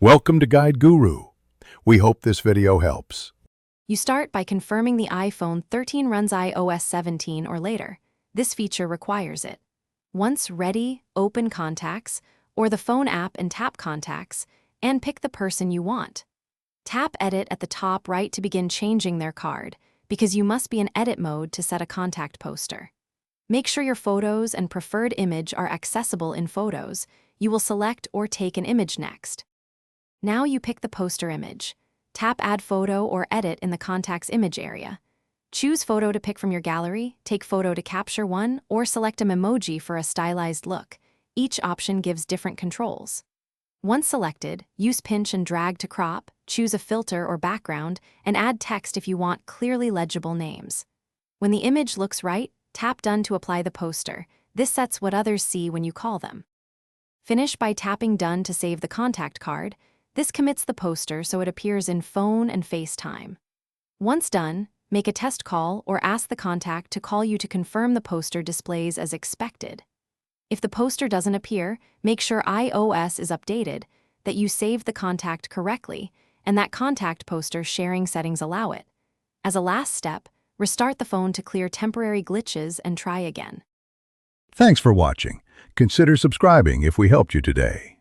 Welcome to Guide Guru. We hope this video helps. You start by confirming the iPhone 13 runs iOS 17 or later. This feature requires it. Once ready, open Contacts, or the phone app and tap Contacts, and pick the person you want. Tap Edit at the top right to begin changing their card, because you must be in edit mode to set a contact poster. Make sure your photos and preferred image are accessible in Photos. You will select or take an image next. Now you pick the poster image. Tap Add Photo or Edit in the Contacts image area. Choose photo to pick from your gallery, take photo to capture one, or select an emoji for a stylized look. Each option gives different controls. Once selected, use pinch and drag to crop, choose a filter or background, and add text if you want clearly legible names. When the image looks right, tap Done to apply the poster. This sets what others see when you call them. Finish by tapping Done to save the contact card. This commits the poster so it appears in phone and FaceTime. Once done, make a test call or ask the contact to call you to confirm the poster displays as expected. If the poster doesn't appear, make sure iOS is updated, that you saved the contact correctly, and that contact poster sharing settings allow it. As a last step, restart the phone to clear temporary glitches and try again. Thanks for watching. Consider subscribing if we helped you today.